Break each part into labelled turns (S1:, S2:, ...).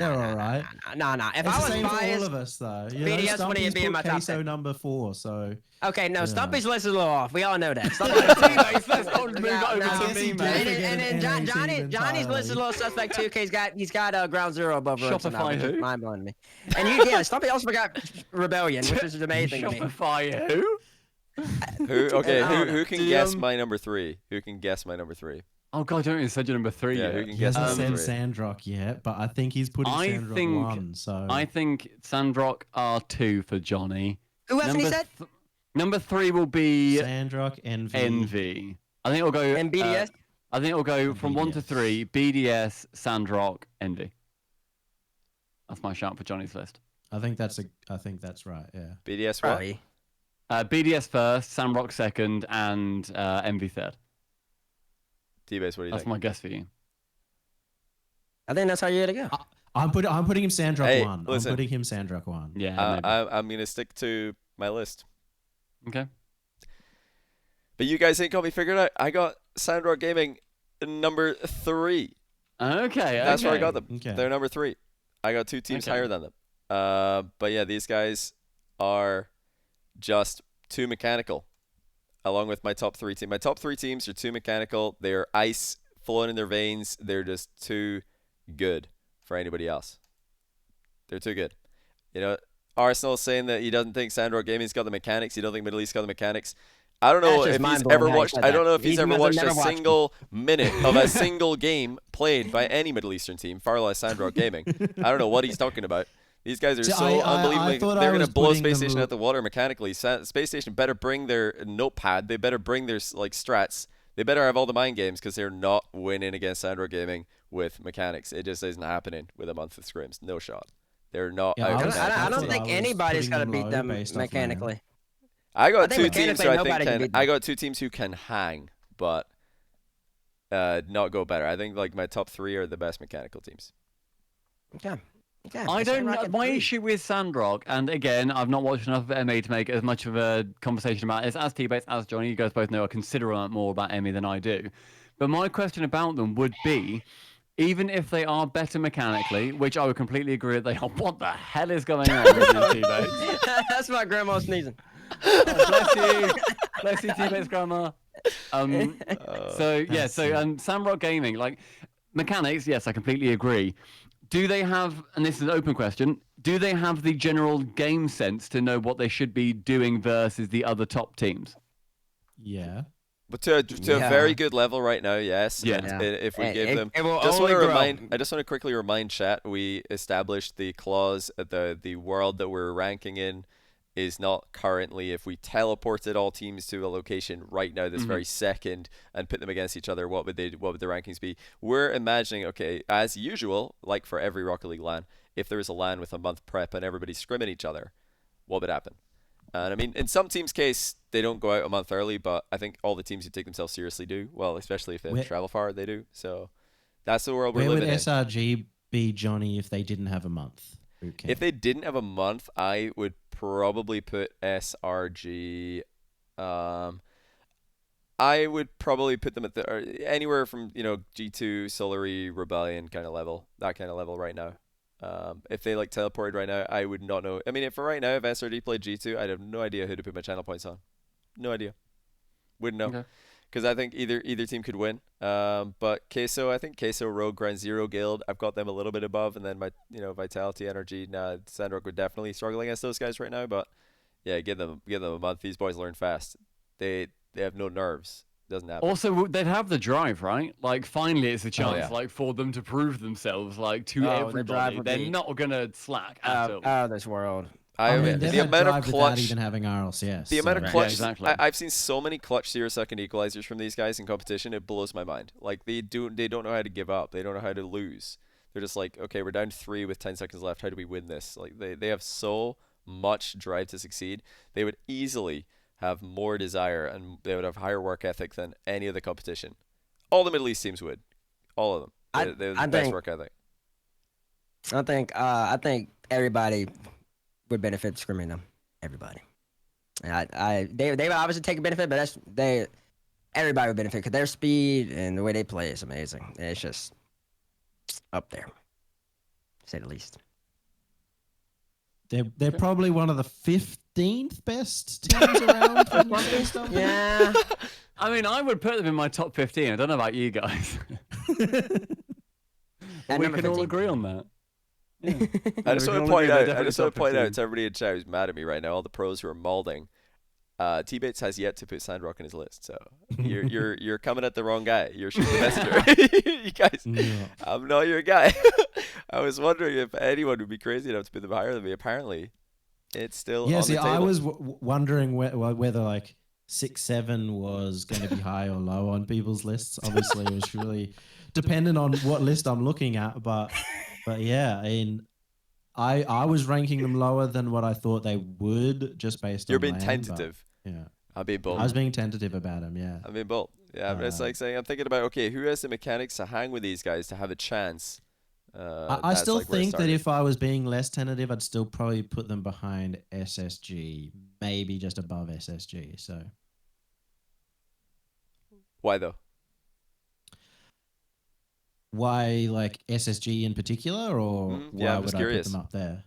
S1: They're all right.
S2: Nah. If
S1: It's
S2: I
S1: the
S2: was
S1: same for all
S2: biased,
S1: of us, though. You
S2: BDS
S1: know,
S2: wouldn't
S1: Stumpy's
S2: be in
S1: put
S2: my top
S1: queso
S2: 10.
S1: number 4, so...
S2: Okay, no,
S1: Yeah.
S2: Stumpy's list is a little off. We all know that.
S3: Tbates, let's not move it over
S2: No.
S3: to me,
S1: he
S3: man.
S1: did.
S2: And then
S1: Forget
S2: Johnny's list is a
S1: entirely.
S2: little suspect too, because he's got Ground Zero above Rogue somehow,
S3: Shopify
S2: which is
S3: who?
S2: mind blowing to me. And yeah, Stumpy also forgot Rebellion, which is amazing to me.
S3: Shopify who?
S4: Who can guess my number 3? Who can guess my number 3?
S3: Oh god, I don't even said your number 3
S4: Yeah,
S3: yet.
S4: who can
S1: He
S4: guess my
S1: hasn't
S4: number
S1: said
S4: 3?
S1: Sandrock yet, but I think he's putting Sandrock 1, so...
S3: I think Sandrock R2 for Johnny.
S2: Who hasn't he said?
S3: Number 3 will be
S1: Sandrock,
S3: Envy. I think it'll go...
S2: And BDS?
S3: I think it'll go from 1 to 3, BDS, Sandrock, Envy. That's my shout for Johnny's list.
S1: I think that's right, yeah.
S4: BDS what?
S2: Probably.
S3: BDS first, Sandrock second, and Envy third.
S4: Tbates, what do you
S3: That's
S4: think?
S3: my guess for you.
S2: I think that's how you gotta go.
S1: I'm putting him Sandrock
S4: Hey,
S1: 1.
S4: listen.
S1: I'm putting him Sandrock 1.
S3: Yeah,
S4: I'm going to stick to my list.
S3: okay.
S4: But you guys ain't got me figured out. I got Sandrock Gaming number 3.
S3: Okay,
S4: That's where I got them.
S1: Okay.
S4: They're number 3. I got 2 teams
S3: Okay.
S4: higher than them. But yeah, these guys are just too mechanical, along with my top 3 team. My top 3 teams are too mechanical. They're ice flowing in their veins. They're just too good for anybody else. They're too good. You know, Arsenal is saying that he doesn't think Sandrock Gaming's got the mechanics. He don't think Middle East got the mechanics. I don't know
S2: That's just
S4: if he's
S2: mind-blowing
S4: ever
S2: how you
S4: watched.
S2: said
S4: I don't
S2: that.
S4: know if he's ever
S2: must have
S4: watched a
S2: never watched
S4: single minute of a single game played by any Middle Eastern team, far less Sandrock Gaming. I don't know what he's talking about. These guys are
S1: See,
S4: so
S1: I
S4: unbelievably.
S1: thought I
S4: They're going
S1: was
S4: to blow
S1: putting
S4: Space
S1: them-
S4: Station out the water mechanically. Space Station better bring their notepad. They better bring their strats. They better have all the mind games, because they're not winning against Sandrock Gaming with mechanics. It just isn't happening with a month of scrims. No shot. They're not.
S1: Yeah,
S4: out
S1: I was-
S4: there.
S2: I don't
S1: what
S2: think
S1: I was
S2: anybody's
S1: putting
S2: gonna
S1: them
S2: beat
S1: low
S2: them
S1: based off my-
S2: mechanically.
S4: I got
S2: I think
S4: 2 teams who
S2: mechanically
S4: I
S2: nobody
S4: think
S2: can
S4: can.
S2: beat them.
S4: I got 2 teams who can hang, but not go better. I think like my top 3 are the best mechanical teams.
S2: Okay.
S3: I don't know. My issue with Sandrock, and again, I've not watched enough of MA to make as much of a conversation about it. As Tbates, as Johnny, you guys both know, I consider more about MA than I do. But my question about them would be, even if they are better mechanically, which I would completely agree that they are, what the hell is going on with you, Tbates?
S2: That's my grandma sneezing.
S3: Bless you. Bless you, Tbates grandma. So Sandrock Gaming, like, mechanics, yes, I completely agree. Do they have, and this is an open question, do they have the general game sense to know what they should be doing versus the other top teams?
S1: Yeah.
S4: But to a very good level right now, yes.
S3: Yeah.
S4: And if we give them,
S2: it will
S4: I just want
S2: only
S4: to
S2: grow.
S4: I just want to quickly remind chat, we established the clause at the world that we're ranking in is not currently, if we teleported all teams to a location right now this very second and put them against each other, what would the rankings be? We're imagining, okay, as usual, like for every Rocket League LAN, if there was a LAN with a month prep and everybody's scrimming each other, what would happen? And I mean, in some teams' case, they don't go out a month early, but I think all the teams who take themselves seriously do. Well, especially if they travel far, they do. So that's the world we're
S1: Where would
S4: living in.
S1: SRG be, Johnny, if they didn't have a month?
S4: If they didn't have a month, I would probably put SRG. I would probably put them at anywhere from G2, Solary, Rebellion kind of level, that kind of level right now. If they like teleported right now, I would not know. I mean, if SRD played G2, I'd have no idea who to put my channel points on. No idea. Wouldn't know.
S3: Okay.
S4: Because I think either team could win. But Queso, I think Queso, Rogue, Ground Zero, Guild, I've got them a little bit above, and then my Vitality, Energy, Sandrock would definitely struggle against those guys right now. But yeah, give them a month. These boys learn fast. They have no nerves. Doesn't happen.
S3: Also, they'd have the drive, right? Like, finally, it's a chance,
S4: yeah.
S3: like, for them to prove themselves, like, to
S2: The drive
S3: everybody.
S2: would
S3: They're
S2: be
S3: not gonna slack at all.
S2: Out of this world.
S1: I mean, they've
S4: the
S1: had
S4: amount of
S1: drive without
S4: clutch.
S1: even having RLCS.
S4: The amount of
S3: Right.
S4: clutch.
S3: Yeah, exactly.
S4: I've seen so many clutch 0-second equalizers from these guys in competition. It blows my mind. Like they don't know how to give up. They don't know how to lose. They're just like, okay, we're down 3 with 10 seconds left. How do we win this? Like they have so much drive to succeed. They would easily have more desire and they would have higher work ethic than any other competition. All the Middle East teams would. All of them. They have the best work ethic.
S2: I think everybody would benefit scrimming them. Everybody. They would obviously take a benefit, but everybody would benefit because their speed and the way they play is amazing. It's just up there. to say the least.
S1: They're probably one of the 15th best teams around. For Monday Stumpy.
S2: Yeah.
S3: I mean, I would put them in my top 15. I don't know about you guys. we
S2: At number
S3: can all
S2: 15.
S3: agree on that. Yeah.
S4: I just
S3: We
S4: want
S3: can
S4: to
S3: all
S4: point
S3: agree they're
S4: out. I
S3: definitely
S4: just want
S3: top
S4: to point
S3: 15.
S4: out to everybody in chat who's mad at me right now. All the pros who are malding. Tbates has yet to put Sandrock in his list, so you're coming at the wrong guy. You're shooting the messenger. You guys,
S1: Yeah.
S4: I'm not your guy. I was wondering if anyone would be crazy enough to put them higher than me. Apparently, it's still
S1: Yeah,
S4: on
S1: see,
S4: the table.
S1: I was wondering whether like 6-7 was going to be high or low on people's lists. Obviously, it was really dependent on what list I'm looking at. But yeah, I mean, I was ranking them lower than what I thought they would, just based
S4: You're
S1: on
S4: being
S1: land, but,
S4: tentative.
S1: yeah,
S4: I'm being bold.
S1: I was being tentative about them. Yeah,
S4: I'm being bold. Yeah, I'm just like saying, I'm thinking about, okay, who has the mechanics to hang with these guys to have a chance?
S1: I
S4: That's
S1: still
S4: like where it
S1: think that
S4: started.
S1: if I was being less tentative, I'd still probably put them behind SSG, maybe just above SSG. So
S4: Why though?
S1: why, like SSG in particular, or
S4: Yeah,
S1: why
S4: I'm just
S1: would
S4: curious.
S1: I put them up there?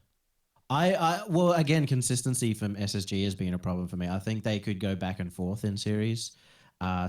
S1: Well, again, consistency from SSG has been a problem for me. I think they could go back and forth in series.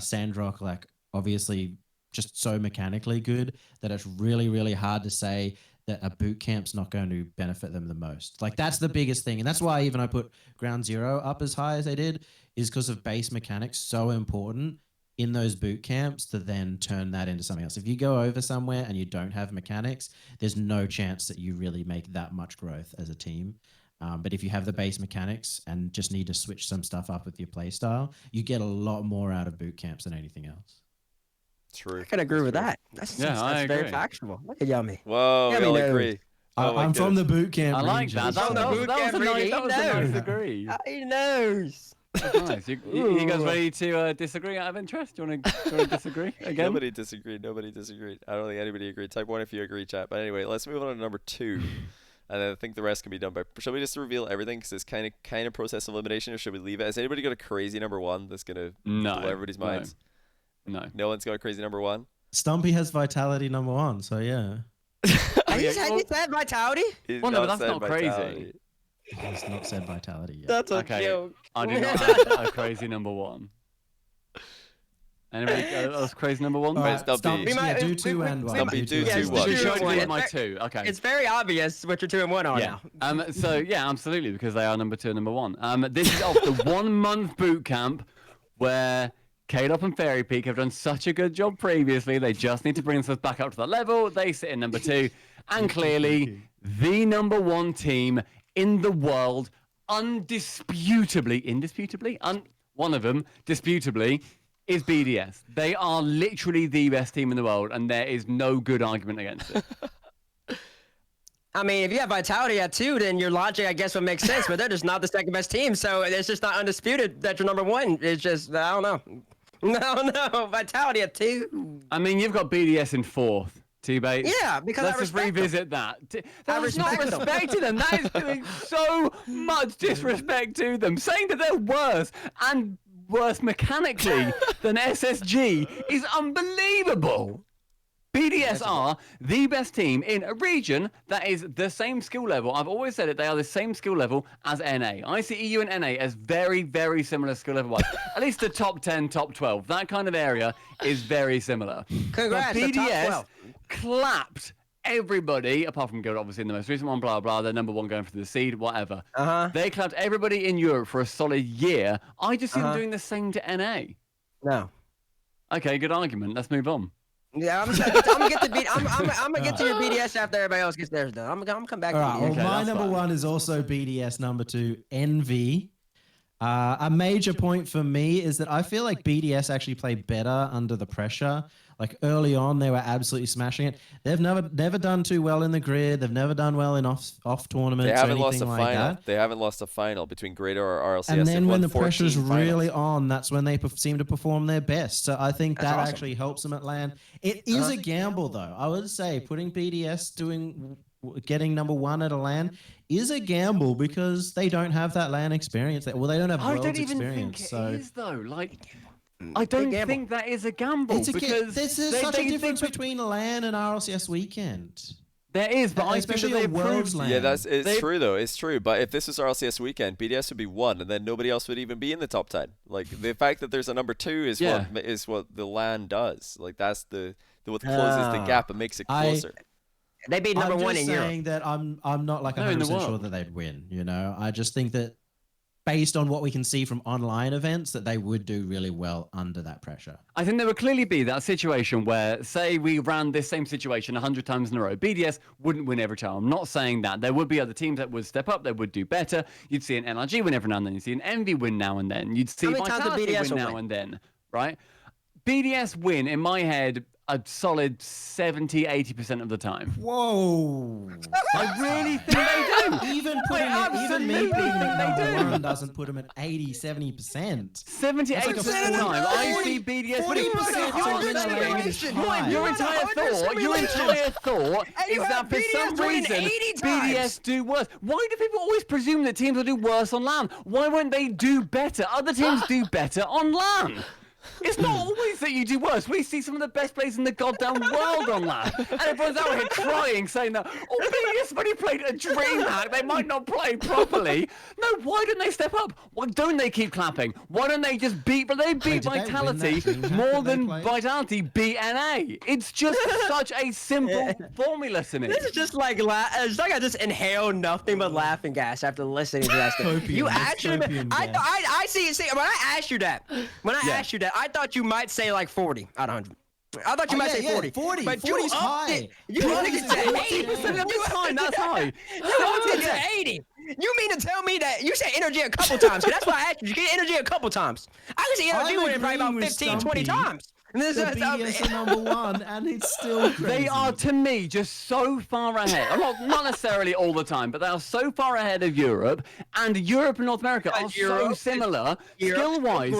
S1: Sandrock, like, obviously just so mechanically good that it's really, really hard to say that a boot camp's not going to benefit them the most. Like, that's the biggest thing. And that's why even I put Ground Zero up as high as they did, is because of base mechanics so important in those boot camps to then turn that into something else. If you go over somewhere and you don't have mechanics, there's no chance that you really make that much growth as a team. But if you have the base mechanics and just need to switch some stuff up with your play style, you get a lot more out of boot camps than anything else.
S4: True.
S2: I can agree with that. That's
S3: I
S2: very
S3: agree.
S2: factual. Look at Yummy.
S4: Whoa, we
S2: Yummy
S4: all
S2: knows.
S4: agree. Oh my
S1: I'm from the
S4: goodness.
S1: boot camp
S3: I like
S1: region,
S3: that.
S2: From the
S3: That was
S2: boot
S3: a
S2: camp
S3: nice,
S2: region,
S3: that was a nice
S2: no.
S3: agree.
S2: He knows.
S3: That's nice. You guys ready to disagree out of interest? Do you want to disagree again?
S4: Nobody disagreed. Nobody disagreed. I don't think anybody agreed. Type 1 if you agree, chat. But anyway, let's move on to number 2. And I think the rest can be done by... Shall we just reveal everything? Because it's kind of process elimination, or should we leave it? Has anybody got a crazy number 1 that's going to blow everybody's minds?
S3: No.
S4: No one's got a crazy number 1?
S1: Stumpy has vitality number 1, so yeah.
S2: He said vitality?
S4: He's
S3: Well, no, but
S4: not
S3: that's
S4: said
S3: not crazy.
S4: vitality.
S1: He's not said vitality yet.
S2: That's a
S3: Okay.
S2: joke.
S3: I do not have a crazy number 1. Anybody else crazy number 1?
S1: All right,
S4: Stumpy.
S1: Stumpy,
S2: We might-
S1: yeah, do
S2: we-
S1: 2
S2: we-
S1: and
S2: we
S1: 1.
S4: Stumpy, do 2, 1.
S3: Should I
S2: one.
S3: do my 2? Okay.
S2: It's very obvious what your 2 and 1 are
S3: Yeah.
S2: now.
S3: So yeah, absolutely, because they are number 2 and number 1. This is off the 1-month boot camp where K-Dop and Fairy Peak have done such a good job previously. They just need to bring themselves back up to that level. They sit in number 2, and clearly the number 1 team in the world, indisputably, one of them, disputably, is BDS. They are literally the best team in the world, and there is no good argument against it.
S2: I mean, if you have vitality at 2, then your logic, I guess, would make sense. But they're just not the second best team, so it's just not undisputed that you're number 1. It's just, I don't know. No, vitality at 2.
S3: I mean, you've got BDS in 4th. Tbates.
S2: Yeah, because
S3: let's
S2: I
S3: just
S2: respect
S3: revisit that. That's not
S2: respect them.
S3: respecting them. That is doing so much disrespect to them. Saying that they're worse and worse mechanically than SSG is unbelievable. BDS are the best team in a region that is the same skill level. I've always said it, they are the same skill level as NA. I see EU and NA as very, very similar skill level-wise. At least the top 10, top 12. That kind of area is very similar.
S2: Congrats,
S3: But
S2: the top
S3: BDS
S2: 12.
S3: clapped everybody, apart from Guild, obviously in the most recent one, blah, blah, they're number 1 going for the seed, whatever. They clapped everybody in Europe for a solid year. I just see them doing the same to NA.
S2: No.
S3: Okay, good argument. Let's move on.
S2: Yeah, I'm gonna get to I'm gonna get to your BDS after everybody else gets theirs done. I'm gonna come back
S1: All
S2: to
S1: right,
S2: BDS.
S1: well,
S3: Okay,
S1: my
S3: that's
S1: number
S3: fine.
S1: 1 is also BDS. Number 2, Envy. A major point for me is that I feel like BDS actually play better under the pressure. Like early on, they were absolutely smashing it. They've never done too well in the grid. They've never done well in off tournaments.
S4: They haven't
S1: or
S4: lost a
S1: anything like
S4: final.
S1: that.
S4: They haven't lost a final between Greater or RLCS.
S1: And
S4: They've
S1: then when
S4: won
S1: the
S4: 14
S1: pressure's
S4: finals.
S1: really on, that's when they seem to perform their best. So I think
S2: That's
S1: that
S2: awesome.
S1: actually helps them at LAN. It is a gamble, though. I would say putting BDS getting number 1 at a LAN is a gamble because they don't have that LAN experience. Well, they don't have
S3: I
S1: worlds
S3: don't even
S1: experience.
S3: think
S1: so
S3: it is, though. Like, I don't
S2: gamble.
S3: think that is a gamble
S1: it's
S3: because
S1: there's
S3: they-
S1: such
S3: they-
S1: a difference
S3: they-
S1: between LAN and RLCS weekend.
S3: There is, but I think that
S1: Especially
S3: they
S1: on Worlds
S3: proved.
S1: land.
S4: Yeah, it's true though. It's true. But if this was RLCS weekend, BDS would be 1, and then nobody else would even be in the top 10. Like the fact that there's a number 2 is what the LAN does. Like that's what closes the gap and makes it closer.
S2: They beat number 1 in Europe.
S1: I'm just saying that I'm not like
S3: No, in the
S1: 100% sure
S3: world.
S1: that they'd win. You know, I just think that based on what we can see from online events, that they would do really well under that pressure.
S3: I think there would clearly be that situation where, say, we ran this same situation 100 times in a row. BDS wouldn't win every time. I'm not saying that. There would be other teams that would step up, that would do better. You'd see an NRG win every now and then. You'd see an Envy win now and then. You'd see
S2: How many times did
S3: Vitality
S2: BDS
S3: win now and then, right? BDS win, in my head, a solid 70-80% of the time.
S1: Whoa!
S3: I really think they do.
S1: Even me putting them number 1 doesn't put them at 80-70%.
S3: 78% of the time, I see BDS winning.
S1: 40%
S3: Your entire thought is that for some reason BDS do worse. Why do people always presume that teams will do worse on LAN? Why won't they do better? Other teams do better on LAN. It's not always that you do worse. We see some of the best players in the goddamn world on LAN. And everyone's out here crying, saying that, oh, BDS when he played a DreamHack, they might not play properly. No, why don't they step up? Why don't they keep clapping? Why don't they just beat, but they beat
S1: did they win that
S3: Vitality
S1: DreamHack
S3: more
S1: that they
S3: than
S1: played?
S3: Vitality beat NA. It's just such a simple formula to me.
S2: This is just like it's like I just inhale nothing but laughing gas after listening to that stuff.
S1: Copium,
S2: You
S1: it's
S2: actually,
S1: copium gas.
S2: I see. When I asked you that, I thought you might say like 40 out of 100. I thought you might say 40.
S1: 40.
S2: But
S1: 40 is
S2: you
S1: high.
S2: upped it. You upped it to 80%.
S3: of the time, that's high.
S2: You upped it to 80. You mean to tell me that you said energy a couple times? 'Cause that's why I asked you. You get energy a couple times. I can see energy winning probably about 15, 20 times. And this
S1: The
S2: is
S1: BDS are number 1, and it's still crazy.
S3: They are, to me, just so far ahead. I'm not necessarily all the time, but they are so far ahead of Europe, and Europe and North America are so similar skill-wise.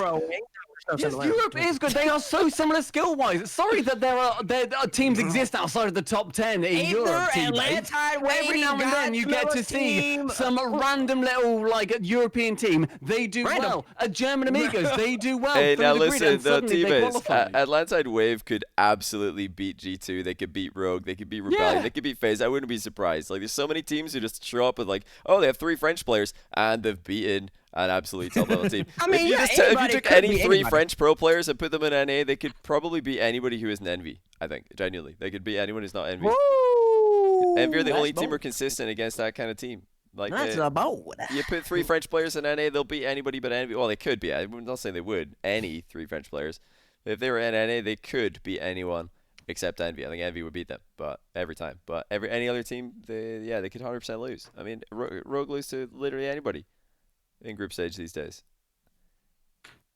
S3: Yes, Europe is good. They are so similar skill-wise. Sorry that there are teams exist outside of the top 10 in Europe. Every now and then you get to see some random little European team. They do well. German Amigos, they do well.
S4: Hey, now
S3: the grid,
S4: listen,
S3: and
S4: the
S3: suddenly they
S4: Tbates,
S3: qualify.
S4: Atlantside Wave could absolutely beat G2. They could beat Rogue. They could beat Rebellion.
S3: Yeah.
S4: They could beat FaZe. I wouldn't be surprised. Like, there's so many teams who just show up with like, oh, they have 3 French players, and they've beaten an absolutely top-level team.
S2: I mean,
S4: if you took any 3 French pro players and put them in NA, they could probably beat anybody who isn't Envy, I think, genuinely. They could beat anyone who's not Envy. Envy are the only team who are consistent against that kind of team. Like,
S2: That's a bold.
S4: you put 3 French players in NA, they'll beat anybody but Envy. Well, they could be. I'm not saying they would. Any 3 French players. If they were in NA, they could beat anyone except Envy. I think Envy would beat them, but every time. But any other team, they could 100% lose. I mean, Rogue lose to literally anybody in group stage these days.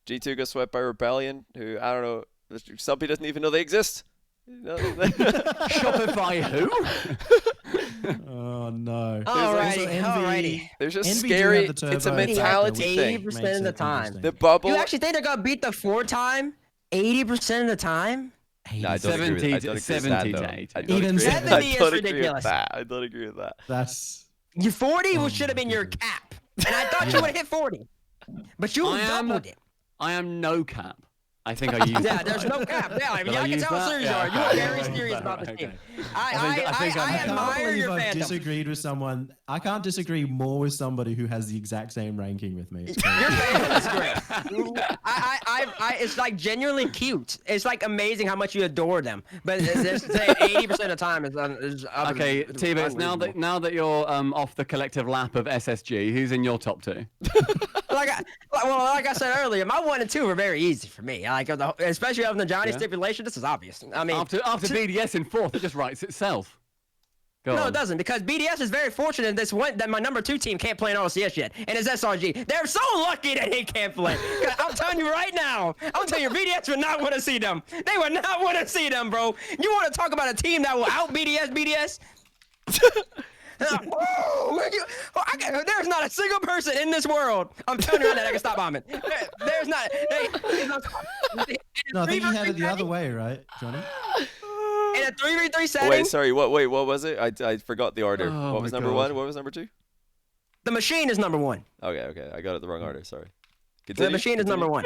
S4: G2 got swept by Rebellion, who, I don't know, Stumpy doesn't even know they exist.
S3: Shopify who?
S1: Oh no.
S2: Alrighty.
S4: There's just
S1: Envy do
S4: scary.
S1: have the turbo
S4: It's a
S1: attack,
S4: mentality thing.
S2: 80% of the time.
S4: The bubble.
S2: You actually think they're gonna beat the 4-time 80% of the time?
S4: No, I don't agree with that. I don't agree with
S3: 70
S4: that,
S3: to
S4: though.
S3: 80.
S4: I don't
S1: Even
S4: agree-
S1: 70
S4: I
S2: is
S4: don't agree with
S2: ridiculous.
S4: that. I don't agree with that.
S1: That's
S2: Your 40
S1: Oh
S2: should have
S1: my
S2: been your
S1: goodness.
S2: cap, and I thought you would have hit 40, but you doubled it.
S3: I am no cap. I think I used
S2: Yeah,
S3: that
S2: there's
S3: right.
S2: no cap. Yeah, I
S3: Did I
S2: can
S3: use
S2: tell how
S3: that?
S2: serious you
S3: Yeah,
S2: are. You are
S3: okay.
S2: very
S3: Okay.
S2: serious about this
S3: Okay.
S2: team.
S3: I think
S2: I
S3: I'm-
S2: admire your
S1: I've
S2: fandom.
S1: disagreed with someone. I can't disagree more with somebody who has the exact same ranking with me. It's crazy.
S2: Your fandom is great. It's like genuinely cute. It's like amazing how much you adore them. But just to say 80% of the time is
S3: Okay, Tbates, now that you're off the collective lap of SSG, who's in your top 2?
S2: like I said earlier, my 1 and 2 were very easy for me. Like especially of the Johnny stipulation, this is obvious. I mean,
S3: After BDS in 4th, it just writes itself. Go
S2: no,
S3: on.
S2: it doesn't, because BDS is very fortunate that my number 2 team can't play in OCS yet, and it's SRG. They're so lucky that he can't play. 'Cause I'm telling you right now, I'm telling you, BDS would not want to see them. They would not want to see them, bro. You want to talk about a team that will out BDS? There's not a single person in this world. I'm telling you right now that can stop bombing. There's not.
S1: No, I think you had it the other way, right, Johnny?
S2: In a 3v3 setting,
S4: Wait, sorry. What was it? I forgot the order.
S3: Oh
S4: What was
S3: my
S4: number
S3: God.
S4: 1? What was number 2?
S2: the machine is number 1.
S4: Okay. I got it the wrong order. Sorry.
S2: The
S4: Continue,
S2: machine is
S4: continue.
S2: number 1.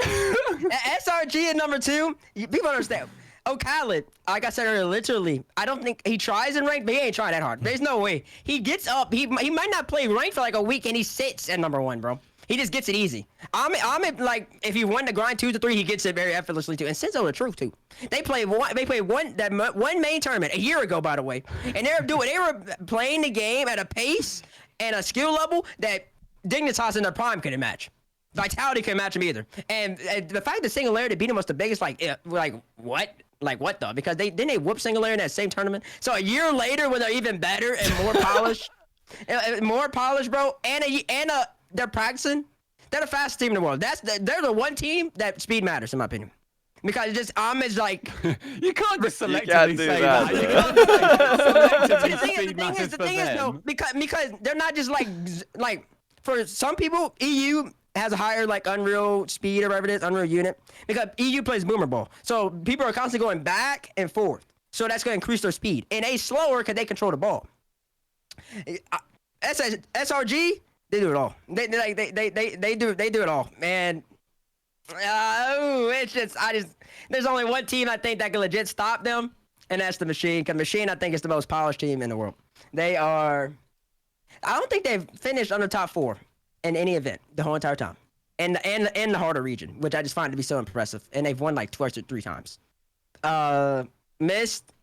S2: SRG is number 2. People understand. Khaled, like I said earlier, literally, I don't think he tries in ranked, but he ain't trying that hard. There's no way. He gets up. He might not play ranked for like a week, and he sits at number 1, bro. He just gets it easy. I'm like, if he won the grind 2 to 3, he gets it very effortlessly too. And Senzo the truth too. They played one main tournament a year ago, by the way, and they were playing the game at a pace and a skill level that Dignitas in their prime couldn't match. Vitality couldn't match them either. And the fact that Singularity beat him was the biggest, like what? Like what though? Because they whoop Singularity in that same tournament. So a year later, when they're even better and more polished, bro, and they're practicing. They're the fastest team in the world. They're the one team that speed matters, in my opinion. Because it's just Ahmed's like
S3: you can't just selectively
S4: can't do
S3: say
S4: that.
S3: that. You can't selectively speed
S2: the
S3: matters
S2: thing is though, because they're not just like for some people, EU has a higher like Unreal speed or whatever it is, Unreal unit, because EU plays Boomer Ball. So people are constantly going back and forth. So that's going to increase their speed. And they slower because they control the ball. SRG, they do it all. They do it all, man. It's just there's only one team I think that can legit stop them, and that's the Machine. Because Machine, I think, is the most polished team in the world. They are. I don't think they've finished under top 4 in any event the whole entire time, and the harder region, which I just find to be so impressive. And they've won like twice or 3 times. Mist.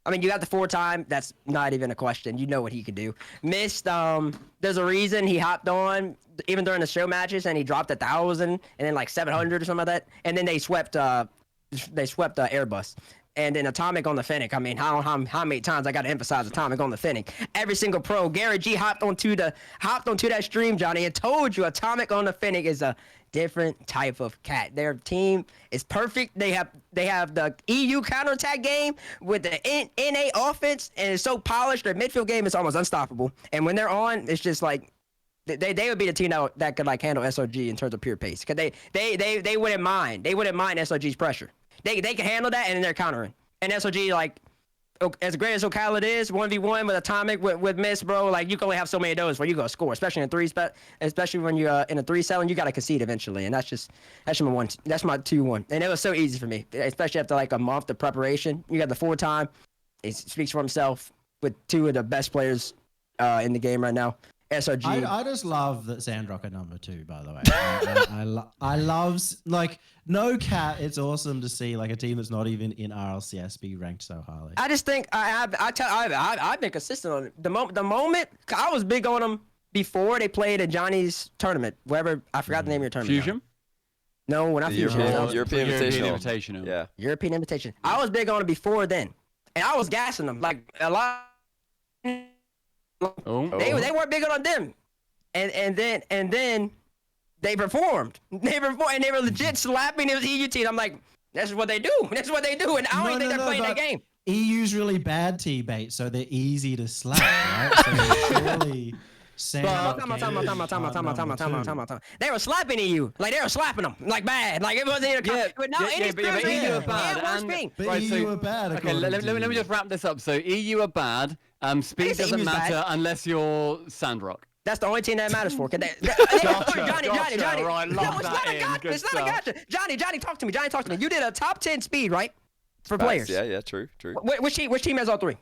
S2: I mean, you got the 4-time. That's not even a question. You know what he could do. Mist. There's a reason he hopped on even during the show matches, and he dropped 1,000 and then like 700 or something like that. And then they swept Airbus. And then Atomic on the Fennec. I mean, how many times I got to emphasize Atomic on the Fennec? Every single pro. Garrett G hopped onto that stream, Johnny, and told you Atomic on the Fennec is a different type of cat. Their team is perfect. They have the EU counterattack game with the NA offense, and it's so polished. Their midfield game is almost unstoppable. And when they're on, it's just like they would be the team that could like handle SRG in terms of pure pace. Cause they wouldn't mind. They wouldn't mind SRG's pressure. They can handle that, and then they're countering. And SRG, like, as great as Khaled is, 1v1 with Atomic, with Mist, bro, like, you can only have so many of those where you go score, especially in 3, especially when you're in a 3-7, you got to concede eventually. And that's my 2-1. And it was so easy for me, especially after, like, a month of preparation. You got the 4-time. It speaks for himself with 2 of the best players in the game right now. SRG.
S1: I just love that Sandrock at number 2, by the way. I love, like, no cat. It's awesome to see like a team that's not even in RLCS be ranked so highly.
S2: I just think I've been consistent on it. The moment I was big on them before they played at Johnny's tournament, wherever I forgot the name of your tournament.
S3: Fusion?
S2: No, we're not Fusion.
S4: European
S3: Invitational.
S4: Yeah.
S2: European Invitation. I was big on it before then, and I was gassing them like a lot. They weren't big on them, and then they performed. They were legit slapping his EU team. I'm like, that's what they do. That's what they do, and I don't even think they're playing that game.
S1: EU's really bad Tbates, so they're easy to slap, right? So surely.
S2: They were slapping EU. Like, they were slapping them. Like, bad. Like, it wasn't even a but now
S3: EU are bad.
S1: But EU are bad.
S3: Okay, let me just wrap this up. So, EU are bad. Speed doesn't matter unless you're Sandrock.
S2: That's the only team that matters for. Johnny.
S3: Right, lock that in.
S2: It's not a gotcha. Johnny, talk to me. You did a top 10 speed, right? For players.
S4: Yeah, true.
S2: Which team has all 3?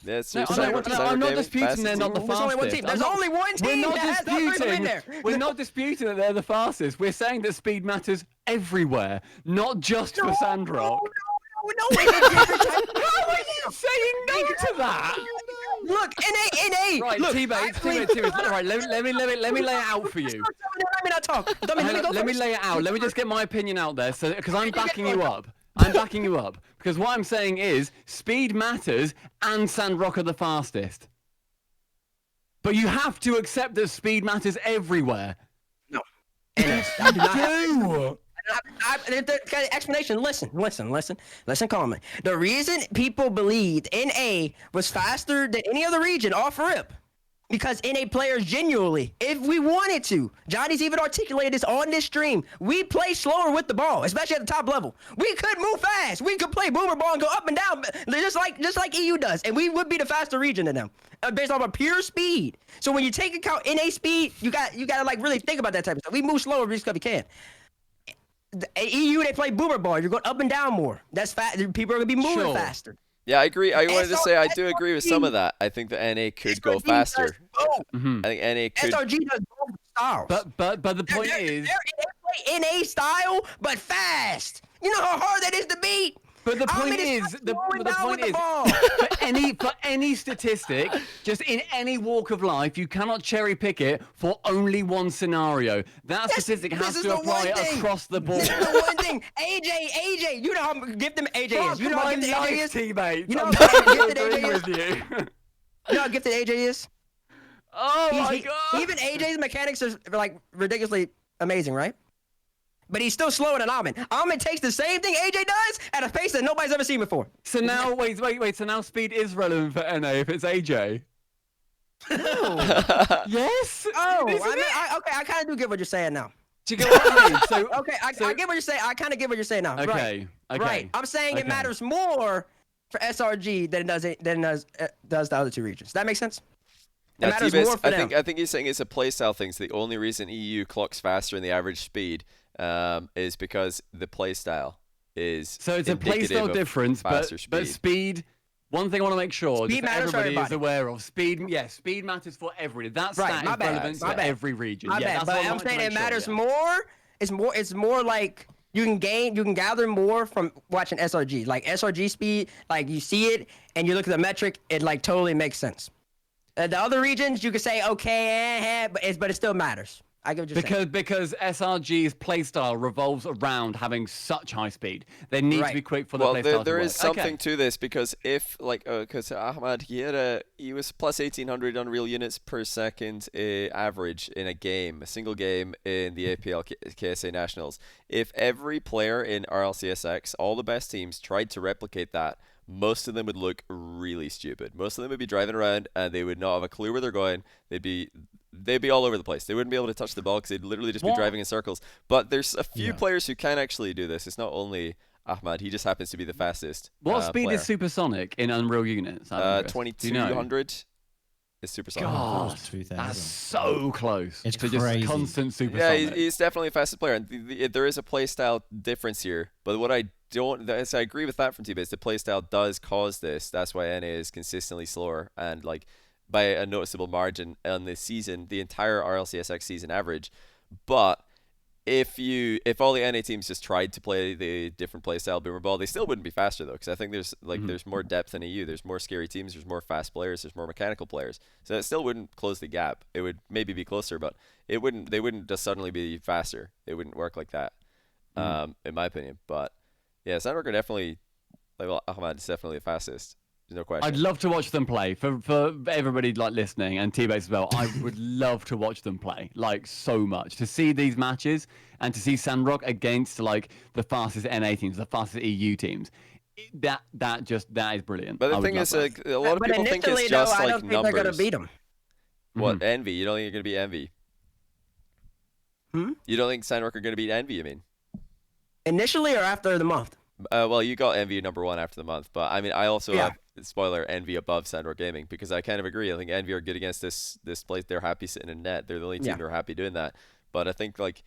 S4: Yeah, it's
S3: I'm not disputing they're not the fastest.
S2: There's only one team. There's only one team that has all 3 in there.
S3: We're not disputing that they're the fastest. We're saying that speed matters everywhere, not just for Sandrock.
S2: No,
S3: How are you saying no to that?
S2: Look, NA.
S3: Right,
S2: look,
S3: Tbates. Right, let me lay it out for you.
S2: Let me not talk.
S3: Let me lay it out. Let me just get my opinion out there, so because I'm backing you up. Because what I'm saying is speed matters and Sandrock are the fastest. But you have to accept that speed matters everywhere.
S2: No.
S3: Do.
S2: Explanation. Listen calmly. The reason people believed NA was faster than any other region off rip, because NA players genuinely, if we wanted to, Johnny's even articulated this on this stream, we play slower with the ball, especially at the top level. We could move fast. We could play boomer ball and go up and down, just like EU does, and we would be the faster region than them, based on a pure speed. So when you take account NA speed, you got to like really think about that type of stuff. We move slower just because we can. the EU, they play boomer ball. You're going up and down more. That's fast. People are gonna be moving
S3: Sure.
S2: faster.
S4: Yeah, I agree. I wanted to say I do
S2: SRG
S4: agree with some of that. I think the NA could go
S2: SRG
S4: faster.
S2: does both.
S3: Mhm.
S4: I think NA could.
S2: SRG does both styles.
S3: But the point is,
S2: they play NA style, but fast. You know how hard that is to beat.
S3: but the
S2: How
S3: point
S2: many
S3: is,
S2: shots
S3: the
S2: going
S3: point
S2: down with the
S3: is,
S2: ball?
S3: for any statistic, just in any walk of life, you cannot cherry pick it for only one scenario. That statistic
S2: this
S3: has
S2: is
S3: to
S2: the
S3: apply
S2: one thing.
S3: across the board.
S2: This is the one thing. AJ, you know how gifted AJ is. You know how gifted AJ is.
S3: teammates.
S2: You know
S3: I'm
S2: how
S3: totally
S2: gifted AJ
S3: agreeing
S2: is.
S3: with you.
S2: You know how gifted AJ is.
S3: Oh my god!
S2: Even AJ's mechanics are like ridiculously amazing, right? But he's still slower than Ahmed. Ahmed takes the same thing AJ does at a pace that nobody's ever seen before.
S3: So now, wait. So now speed is relevant for NA if it's AJ. Yes.
S2: Oh,
S3: Isn't it?
S2: okay, I kind of do get what you're saying now.
S3: Do you get what I mean? So
S2: Okay, I get what you're saying. I kind of get what you're saying now. Right.
S3: okay.
S2: Right. I'm saying it
S3: Okay.
S2: matters more for SRG than it does the other two regions. That makes sense? It
S4: Now,
S2: matters
S4: Tbates,
S2: more for them.
S4: I think he's saying it's a playstyle thing. So the only reason EU clocks faster than the average speed is because the playstyle is
S3: So it's a
S4: indicative
S3: playstyle
S4: of
S3: difference,
S4: faster
S3: but speed. One thing I want to make sure
S2: Speed
S3: just
S2: matters for
S3: everybody is
S2: everybody.
S3: aware of. Speed matters for everybody. That
S2: Right,
S3: stat
S2: my
S3: is
S2: bad,
S3: relevant
S2: my
S3: to
S2: bad.
S3: every region.
S2: My
S3: yeah,
S2: bad,
S3: that's
S2: but
S3: what I
S2: I'm
S3: wanted to
S2: saying
S3: make
S2: it
S3: sure,
S2: matters
S3: yeah.
S2: more. It's more like you can gather more from watching SRG. Like SRG speed, like you see it and you look at the metric, it like totally makes sense. The other regions you could say okay, but it still matters. I get what you're saying.
S3: Because SRG's playstyle revolves around having such high speed. They need to
S2: Right.
S3: be quick for the
S4: Well,
S3: playstyle
S4: there
S3: to
S4: is
S3: work.
S4: something
S3: Okay.
S4: to this because if because Ahmad he was plus 1800 unreal units per second average in a game, a single game in the APL KSA Nationals. If every player in RLCSX, all the best teams, tried to replicate that, most of them would look really stupid. Most of them would be driving around and they would not have a clue where they're going. They'd be all over the place. They wouldn't be able to touch the ball because they'd literally just be
S3: What?
S4: driving in circles. But there's a few
S1: Yeah.
S4: players who can actually do this. It's not only Ahmad. He just happens to be the fastest.
S3: What speed
S4: player.
S3: is supersonic in Unreal units? Out of interest? Do you know?
S4: 2200 is supersonic.
S3: God,
S1: It's 2000.
S3: that's so close.
S1: It's
S3: to just
S1: crazy.
S3: constant
S4: Yeah,
S3: supersonic.
S4: he's definitely the fastest player. And there is a playstyle difference here. But what I agree with that from Tbates. The playstyle does cause this. That's why NA is consistently slower and like by a noticeable margin on the season, the entire RLCSX season average. But if all the NA teams just tried to play the different playstyle boomer ball, they still wouldn't be faster though, because I think there's more depth in EU. There's more scary teams. There's more fast players. There's more mechanical players. So it still wouldn't close the gap. It would maybe be closer, but it wouldn't. They wouldn't just suddenly be faster. It wouldn't work like that, in my opinion. But yeah, Sandrock are definitely Ahmad is definitely the fastest. There's no question.
S3: I'd love to watch them play. For everybody like listening and Tbates as well, I would love to watch them play like so much. To see these matches and to see Sandrock against like the fastest NA teams, the fastest EU teams. That is brilliant.
S4: But
S3: I
S4: the
S3: would
S4: thing
S3: love
S4: is,
S3: that.
S4: a lot of
S2: But
S4: people think
S2: initially,
S4: it's
S2: though,
S4: just
S2: I
S4: like
S2: don't think
S4: numbers.
S2: they're gonna beat them.
S4: What, Envy? You don't think you're gonna beat Envy? You don't think Sandrock are gonna beat Envy? You mean?
S2: Initially or after the month?
S4: Well, you got Envy number one after the month, but I mean, I also
S2: Yeah.
S4: have spoiler Envy above Sandrock Gaming because I kind of agree. I think Envy are good against this place. They're happy sitting in net. They're the only team
S2: Yeah.
S4: that are happy doing that. But I think like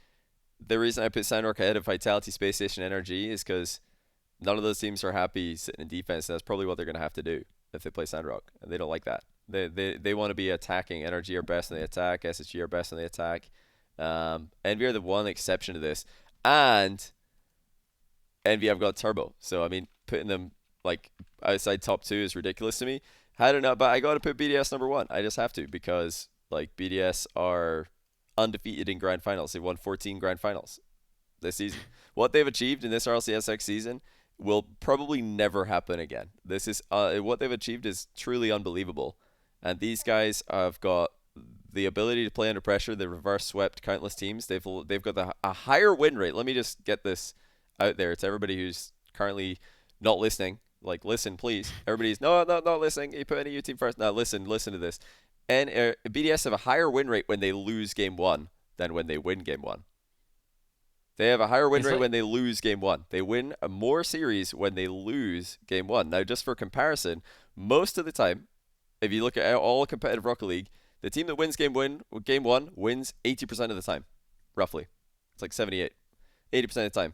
S4: the reason I put Sandrock ahead of Vitality, Space Station, NRG is because none of those teams are happy sitting in defense. And that's probably what they're gonna have to do if they play Sandrock, and they don't like that. They want to be attacking. NRG are best in the attack. SSG are best in the attack. Envy are the one exception to this, and Envy have got Turbo. So I mean, putting them like outside top two is ridiculous to me. I don't know, but I got to put BDS number one. I just have to because like BDS are undefeated in grand finals. They won 14 grand finals this season. What they've achieved in this RLCSX season will probably never happen again. This is what they've achieved is truly unbelievable. And these guys have got the ability to play under pressure. They reverse swept countless teams. They've got a higher win rate. Let me just get this out there to everybody who's currently not listening. Like, listen, please. Everybody's not listening. You put any EU team first. No, listen to this. And BDS have a higher win rate when they lose game one than when they win game one. They have a higher win rate when they lose game one. They win more series when they lose game one. Now, just for comparison, most of the time, if you look at all competitive Rocket League, the team that wins game one wins 80% of the time, roughly. It's like 78. 80% of the time.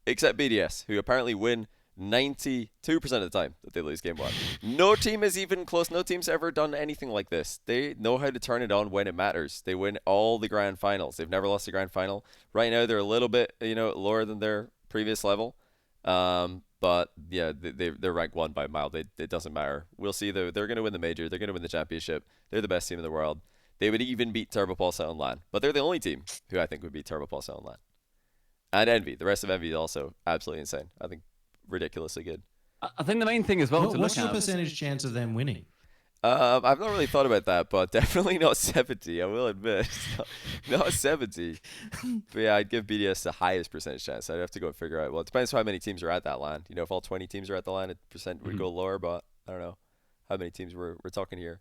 S4: Except BDS, who apparently win 92% of the time that they lose game 1. No team is even close. No team's ever done anything like this. They know how to turn it on when it matters. They win all the grand finals. They've never lost a grand final. Right now, they're a little bit, lower than their previous level. But yeah, they're ranked 1 by a mile. It doesn't matter. We'll see though. They're going to win the major. They're going to win the championship. They're the best team in the world. They would even beat TurboPulse on LAN. But they're the only team who I think would beat TurboPulse on LAN. And Envy. The rest of Envy is also absolutely insane. I think ridiculously good.
S3: I think the main thing as well to
S1: What's
S3: look
S1: your
S3: at.
S1: percentage chance of them winning?
S4: I've not really thought about that, but definitely not 70. I will admit, not 70. But yeah, I'd give BDS the highest percentage chance. I'd have to go and figure out. Well, it depends how many teams are at that LAN. If all 20 teams are at the LAN, percent would go lower. But I don't know how many teams we're talking here.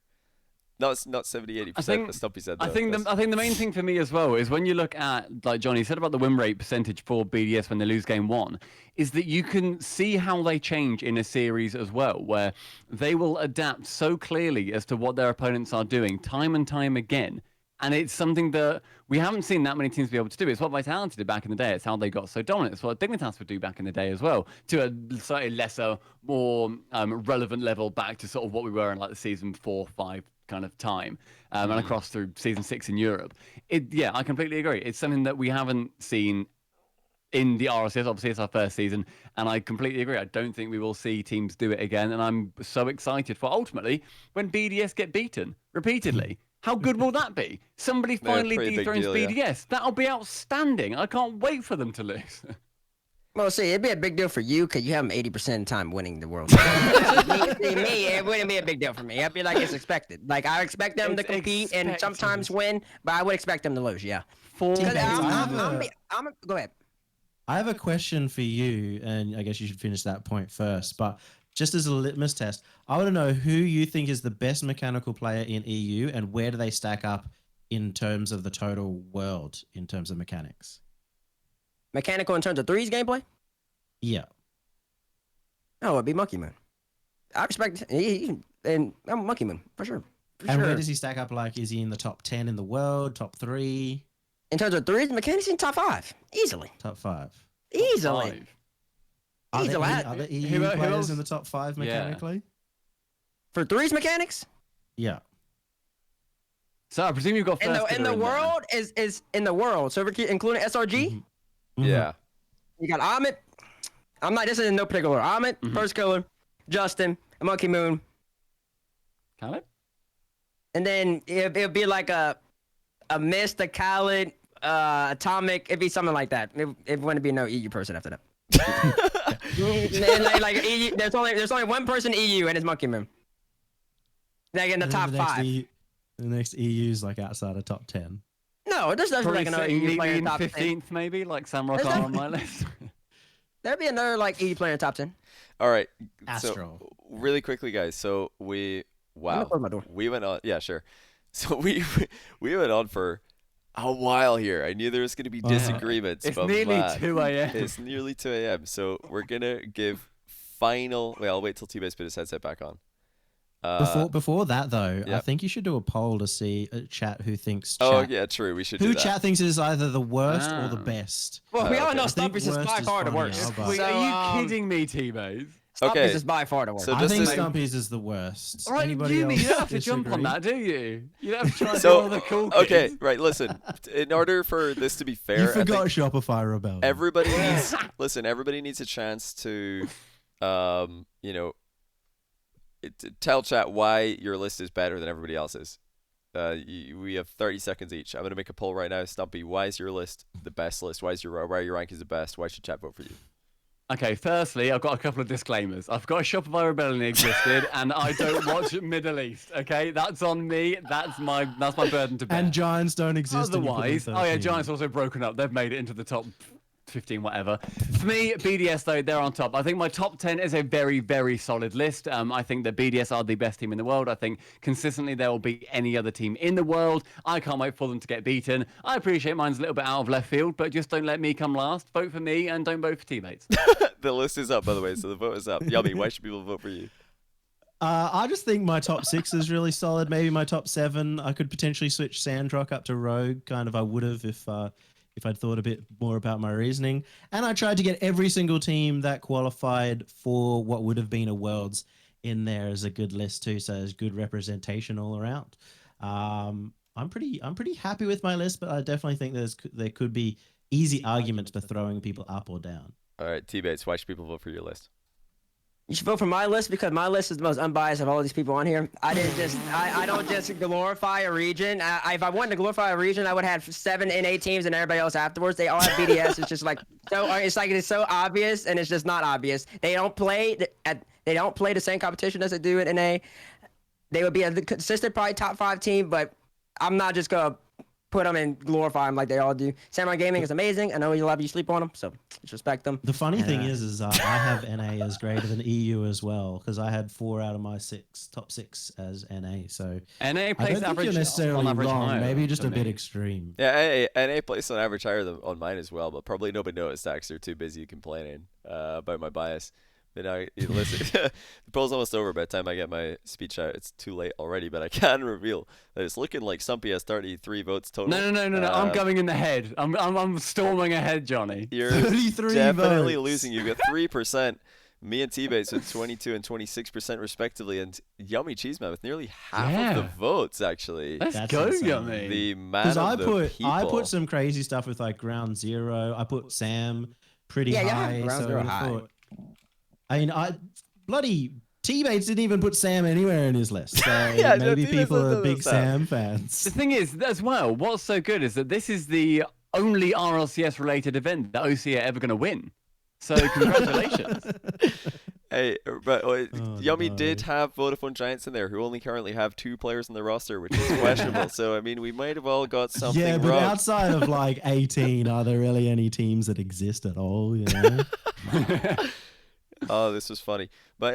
S4: No, it's not 70, 80%. As Stumpy said. Though.
S3: I think the main thing for me as well is when you look at, like Johnny said about the win rate percentage for BDS when they lose game 1, is that you can see how they change in a series as well, where they will adapt so clearly as to what their opponents are doing time and time again. And it's something that we haven't seen that many teams be able to do. It's what Vitality did back in the day. It's how they got so dominant. It's what Dignitas would do back in the day as well, to a slightly lesser, more relevant level back to sort of what we were in like the season 4, 5 kind of time, and across through season 6 in Europe. Yeah, I completely agree. It's something that we haven't seen in the RLCS. Obviously, it's our first season, and I completely agree. I don't think we will see teams do it again, and I'm so excited for ultimately when BDS get beaten repeatedly. How good will that be? Somebody finally dethrones BDS. Yeah. That'll be outstanding. I can't wait for them to lose.
S2: Well, see, it'd be a big deal for you because you have them 80% of the time winning the world. me, it wouldn't be a big deal for me. I'd be like, it's expected. Like, I expect them to compete and sometimes win, but I would expect them to lose, yeah.
S1: Go ahead. I have a question for you, and I guess you should finish that point first. But just as a litmus test, I want to know who you think is the best mechanical player in EU and where do they stack up in terms of the total world in terms of mechanics?
S2: Mechanical in terms of threes gameplay?
S1: Yeah.
S2: Oh, it'd be Monkey Moon. I respect and I'm Monkey Moon for sure.
S1: And where does he stack up? Like, is he in the top 10 in the world, top 3?
S2: In terms of threes, mechanics in top 5, easily.
S1: Top 5.
S2: Easily.
S1: Are there
S2: Easily.
S1: any other EU players in the top 5 mechanically?
S2: For threes mechanics?
S1: Yeah.
S3: So I presume you've got first
S2: in the world is in the world. So including SRG.
S1: Mm-hmm.
S4: Yeah.
S2: You got Amit. I'm not. This is in no particular order. Amit, First Killer, Justin, Monkey Moon.
S3: Khaled?
S2: And then it'll be like a Mist, a Khaled, Atomic. It'd be something like that. It wouldn't be no EU person after that. And like EU, there's only one person EU and it's Monkey Moon. Like in the top 5.
S1: The next EU's like outside of top 10.
S2: No, there's like another EU player in top
S3: 15th 10. Maybe, like Samrock are on my list.
S2: There'd be another like EU player in top 10.
S4: All right.
S1: Astro.
S4: So really quickly, guys. So we went on. Yeah, sure. So we went on for a while here. I knew there was going to be disagreements.
S3: It's
S4: but
S3: nearly 2 a.m.
S4: It's nearly 2 a.m. So we're gonna give final. Wait, I'll wait till Tbates put his headset back on.
S1: Before that though,
S4: yeah.
S1: I think you should do a poll to see chat who thinks.
S4: Oh yeah, true. We should.
S1: Who
S4: do that.
S1: chat thinks is either the worst or the best.
S2: Well, we all know
S1: I think
S2: Stumpy's is by
S1: worst
S2: far the
S1: funnier,
S2: worst.
S1: but-
S3: Wait, are you kidding me, Tbates?
S2: Stumpy's is by far the worst.
S4: So
S1: I
S4: just
S1: think
S4: to-
S1: Stumpy's is the worst.
S3: All right,
S1: Anybody
S3: Yumi,
S1: else
S3: you don't have to jump on
S1: disagree?
S3: that, do you? You don't have to try and do
S4: So
S3: all the cool kids.
S4: okay, right. Listen, in order for this to be fair,
S1: You
S4: I
S1: forgot
S4: think
S1: Shopify Rebellion.
S4: everybody needs. Listen, everybody needs a chance to, tell chat why your list is better than everybody else's. We have 30 seconds each. I'm gonna make a poll right now. Stumpy, why is your list the best list? Why your rank is the best? Why should chat vote for you?
S3: Okay, firstly, I've got a couple of disclaimers. I've got a Shopify Rebellion existed, and I don't watch Middle East. Okay, that's on me. That's my burden to bear.
S1: And Giants don't exist. and you put them
S3: Otherwise, oh yeah,
S1: 13.
S3: Giants also broken up. They've made it into the top 15, whatever. For me, BDS though, they're on top. I think my top 10 is a very, very solid list. I think that BDS are the best team in the world. I think consistently there will be any other team in the world. I can't wait for them to get beaten. I appreciate mine's a little bit out of left field, but just don't let me come last. Vote for me and don't vote for Tbates.
S4: The list is up, by the way, so the vote is up. Yummy, why should people vote for you?
S1: I just think my top 6 is really solid. Maybe my top 7. I could potentially switch Sandrock up to Rogue. Kind of, I would have if I'd thought a bit more about my reasoning. And I tried to get every single team that qualified for what would have been a Worlds in there as a good list too. So there's good representation all around. I'm pretty happy with my list, but I definitely think there could be easy arguments for throwing people up or down.
S4: All right, Tbates, why should people vote for your list?
S2: You should vote for my list because my list is the most unbiased of all these people on here. I don't just glorify a region. If I wanted to glorify a region, I would have 7 NA teams and everybody else afterwards. They all have BDS. It's just like it's so obvious, and it's just not obvious. They don't play the same competition as they do in NA. They would be a consistent, probably top 5 team, but I'm not just gonna put them and glorify them like they all do. Samurai Gaming is amazing. I know a lot of you sleep on them, so just respect them.
S1: The funny thing is I have NA as greater than EU as well, because I had 4 out of my top 6 as NA. So
S3: NA
S1: I
S3: plays
S1: don't think
S3: average
S1: you're necessarily
S3: on average
S1: wrong.
S3: higher
S1: Maybe just
S3: for
S1: a bit
S3: me.
S1: extreme.
S4: Yeah, NA plays on average higher than on mine as well, but probably nobody noticed that because they're too busy complaining about my bias. But now, listen, the poll's almost over by the time I get my speech out. It's too late already, but I can reveal that it's looking like Stumpy has 33 votes total.
S3: No. I'm going in the head. I'm storming ahead, Johnny.
S4: You're
S1: 33
S4: definitely
S1: votes.
S4: losing. You get 3%. Me and Tbates with 22 and 26% respectively, and Yumi Cheeseman with nearly half of the votes actually.
S3: Let's
S1: That's
S3: go,
S1: insane.
S3: Yummy.
S4: The man
S1: Because
S4: of the people.
S1: I put some crazy stuff with like Ground Zero. I put Sam pretty high.
S2: Ground
S1: So
S2: Zero
S1: I
S2: high.
S1: thought, bloody Tbates didn't even put Sam anywhere in his list. So
S4: Yeah,
S1: maybe
S4: Tbates
S1: people
S4: doesn't
S1: are
S4: know
S1: big
S4: Sam.
S1: Sam fans.
S3: The thing is, as well, what's so good is that this is the only RLCS related event that OC are ever going to win. So congratulations.
S4: Hey, but Yumi
S1: no.
S4: did have Vodafone Giants in there, who only currently have 2 players on the roster, which is questionable. So I mean, we might have all got something
S1: Yeah, but
S4: wrong.
S1: outside of like 18, are there really any teams that exist at all? You know?
S4: Oh, this was funny. But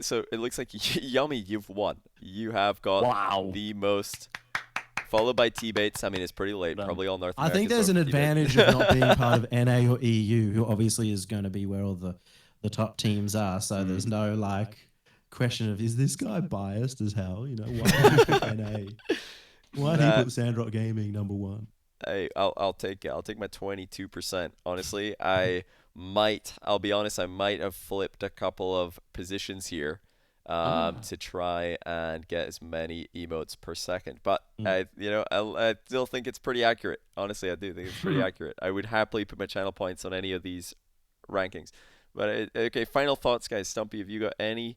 S4: so it looks like Yummy, you've won. You have got the most. Followed by Tbates. I mean, it's pretty late. Probably all North
S1: I
S4: America.
S1: think there's an advantage of not being part of NA or EU, who obviously is going to be where all the top teams are. So there's no like question of, is this guy biased as hell? You know, why did he pick NA? Why did he put Sandrock Gaming number 1?
S4: I'll take it. I'll take my 22%. Honestly, I'll be honest, I might have flipped a couple of positions here to try and get as many emotes per second. But I still think it's pretty accurate. Honestly, I do think it's pretty accurate. I would happily put my channel points on any of these rankings. But okay, final thoughts, guys. Stumpy, have you got any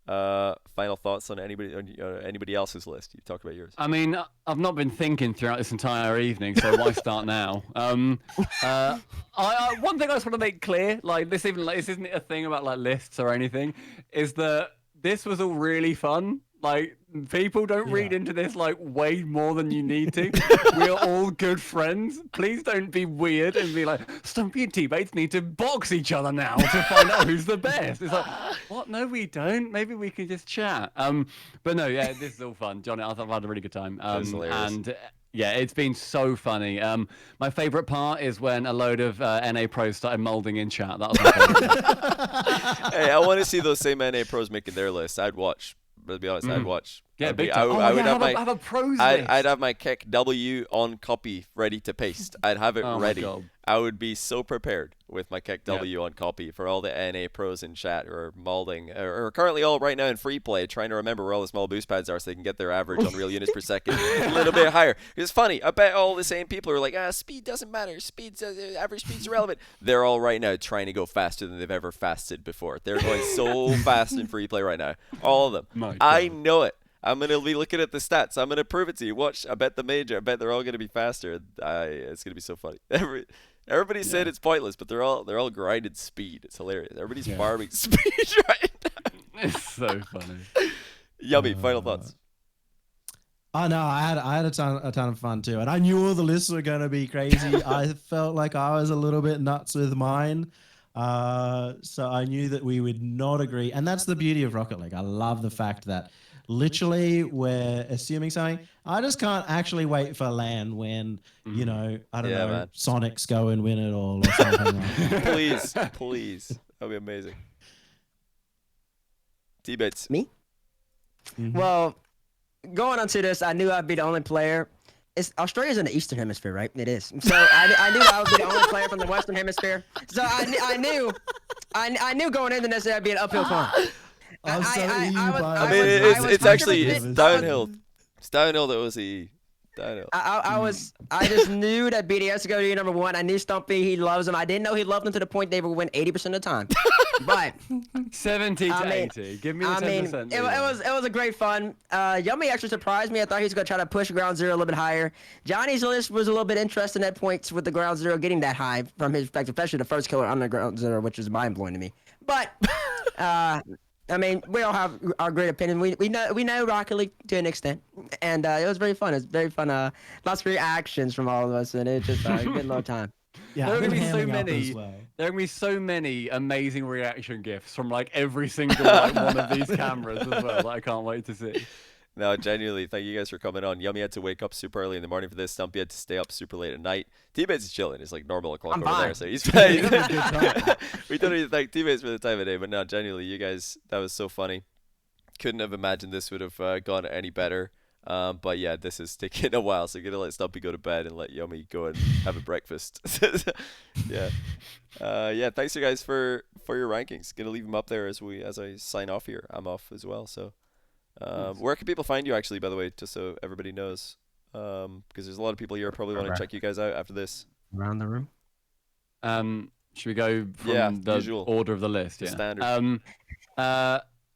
S4: final thoughts on anybody else's list? You talked about yours.
S3: I mean, I've not been thinking throughout this entire evening, so why start now? One thing I just want to make clear, like this isn't a thing about like lists or anything, is that this was all really fun. Like, people don't read into this like way more than you need to. We're all good friends. Please don't be weird and be like, Stumpy and Tbates need to box each other now to find out who's the best. It's like, what? No, we don't. Maybe we can just chat. But no, yeah, this is all fun. Johnny, I've had a really good time.
S4: That's hilarious.
S3: And yeah, it's been so funny. My favorite part is when a load of NA pros started molding in chat. That was my favorite.
S4: Hey, I want to see those same NA pros making their list. I'd watch. But to be honest, I'd watch.
S3: Yeah, big
S4: I
S3: time.
S4: would have
S3: a pros list.
S4: I'd have my Keck W on copy ready to paste. I'd have it ready.
S3: God.
S4: I would be so prepared with my Keck W on copy for all the NA pros in chat who are molding or currently all right now in free play trying to remember where all the small boost pads are so they can get their average on real units per second a little bit higher. It's funny. I bet all the same people are like, speed doesn't matter. Average speed's irrelevant. They're all right now trying to go faster than they've ever fasted before. They're going so fast in free play right now. All of them. I know it. I'm going to be looking at the stats. I'm going to prove it to you. Watch. I bet they're all going to be faster. It's going to be so funny. Everybody said it's pointless, but they're all grinded speed. It's hilarious. Everybody's farming speed right now.
S3: It's so funny.
S4: Yummy. Final thoughts.
S1: Oh no, I had a ton of fun too, and I knew all the lists were going to be crazy. I felt like I was a little bit nuts with mine. So I knew that we would not agree. And that's the beauty of Rocket League. I love the fact that literally we're assuming something. I just can't actually wait for LAN when, I don't know,
S4: man.
S1: Sonics go and win it all or something like that.
S4: Please. That'd be amazing. Tbates.
S2: Me? Well, going onto this, I knew I'd be the only player Australia's in the Eastern Hemisphere, right? It is. So I knew that I would be the only player from the Western Hemisphere. So I knew going into this that'd be an uphill climb.
S1: I'm so EU
S2: was-
S1: biased.
S4: I mean,
S2: I was
S4: it's actually
S2: 100%
S4: it's downhill. It's downhill to OCE. Downhill.
S2: I just knew that BDS would go to number 1. I knew Stumpy, he loves him. I didn't know he loved him to the point they would win 80% of the time. But
S3: 70 to
S2: I mean-
S3: 80. Give me the 10%.
S2: it was a great fun. Yummy actually surprised me. I thought he was gonna try to push Ground Zero a little bit higher. Johnny's list was a little bit interesting at points with the Ground Zero getting that high from his perspective, especially the first killer on the Ground Zero, which is mind blowing to me. But I mean, we all have our great opinion. We know Rocket League to an extent, and it was very fun. It was very fun. Lots of reactions from all of us, and it just a good little time.
S1: Yeah,
S3: There are
S1: I've
S3: gonna
S1: been
S3: be so
S1: hamming up
S3: many.
S1: as well.
S3: There are gonna be so many amazing reaction gifs from like every single like one of these cameras as well. That I can't wait to see.
S4: No, genuinely, thank you guys for coming on. Yummy had to wake up super early in the morning for this. Stumpy had to stay up super late at night. Tbates is chilling. It's like normal o'clock
S2: I'm
S4: over
S2: fine.
S4: there, so he's fine.
S3: He's having a good time.
S4: We don't need to thank Tbates for the time of day, but no, genuinely, you guys, that was so funny. Couldn't have imagined this would have gone any better. But yeah, this is taking a while, so you're gonna let Stumpy go to bed and let Yummy go and have a breakfast. Yeah. Yeah, thanks you guys for your rankings. Gonna leave them up there as I sign off here. I'm off as well, so where can people find you actually, by the way, just so everybody knows? Because there's a lot of people here probably want to check you guys out after this.
S2: Around the room.
S3: Should we go from
S4: Yeah,
S3: the
S4: usual.
S3: order of the list?
S4: The
S3: Yeah.
S4: standard.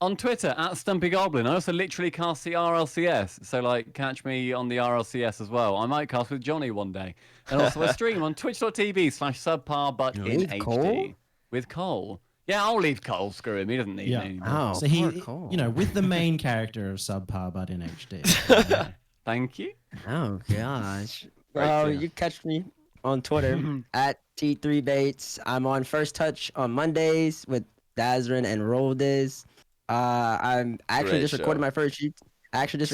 S3: On Twitter at Stumpy Goblin. I also literally cast the RLCS, so like catch me on the RLCS as well. I might cast with Johnny one day, and also a stream on twitch.tv/subpar but in
S2: Leave
S3: HD
S2: Cole?
S3: with Cole. Yeah, I'll leave Cole. Screw him. He doesn't need me anymore.
S2: Oh,
S1: So he,
S2: poor Cole.
S1: with the main character of Subpar but in HD.
S3: Thank you.
S2: Oh gosh.
S4: Right,
S2: Well,
S3: yeah.
S2: you catch me on Twitter at T3Bates. I'm on First Touch on Mondays with Dazarin and Roldiz. I'm actually
S4: Great
S2: just recorded
S4: show.
S2: my first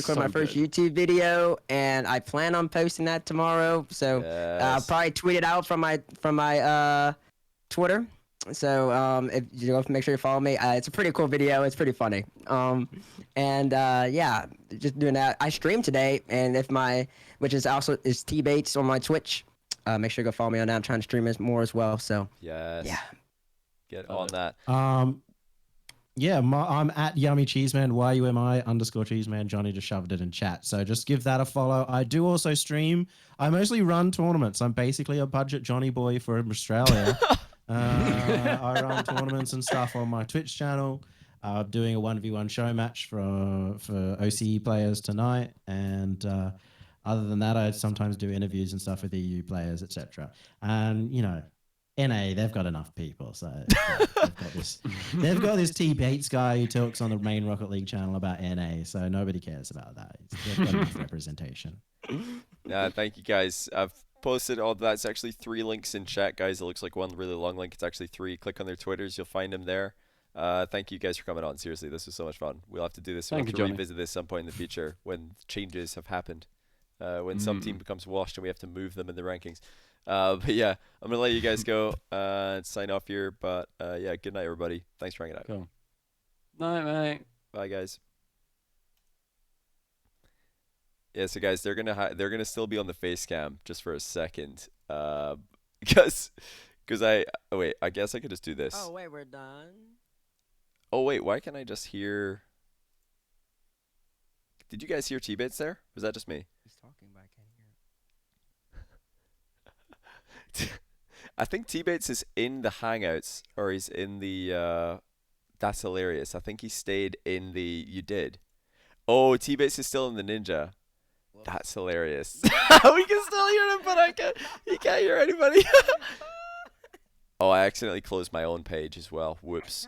S3: So
S2: my first
S3: good.
S2: YouTube video, and I plan on posting that tomorrow. So I'll
S4: Yes.
S2: probably tweet it out from my Twitter. So if you have to make sure you follow me. It's a pretty cool video. It's pretty funny. Yeah, just doing that. I streamed today, and which is Tbates on my Twitch. Make sure you go follow me on that. I'm trying to stream more as well. So
S4: Yes.
S2: yeah.
S4: Get on that.
S1: Yeah, I'm at Yummy Cheeseman, YUMI_Cheeseman. Johnny just shoved it in chat. So just give that a follow. I do also stream. I mostly run tournaments. I'm basically a budget JohnnyBoy from Australia. I run tournaments and stuff on my Twitch channel. Doing a 1v1 show match for OCE players tonight. And other than that, I sometimes do interviews and stuff with EU players, etc. And, NA, they've got enough people, so they've got this Tbates guy who talks on the main Rocket League channel about NA, so nobody cares about that. They've got enough representation.
S4: Thank you guys. I've posted all that's actually 3 links in chat, guys. It looks like one really long link. It's actually 3. Click on their Twitters, you'll find them there. Thank you guys for coming on. Seriously, this was so much fun. We'll have to do this. We'll
S3: Thank
S4: have
S3: you,
S4: to
S3: Johnny.
S4: revisit this some point in the future when changes have happened. When some team becomes washed and we have to move them in the rankings. But yeah, I'm gonna let you guys go and sign off here. But yeah, good night, everybody. Thanks for hanging out.
S3: Cool. Night, mate.
S4: Bye, guys. Yeah, so guys, they're gonna still be on the face cam just for a second, because wait, I guess I could just do this.
S2: Oh wait, we're done.
S4: Oh wait, why can't I just hear? Did you guys hear Tbates there? Or was that just me?
S2: He's talking, but I can't hear.
S4: I think Tbates is in the Hangouts, or he's in the. That's hilarious. I think he stayed in the. You did. Oh, Tbates is still in the Ninja. That's hilarious. We can still hear him, but he can't hear anybody. Oh, I accidentally closed my own page as well. Whoops.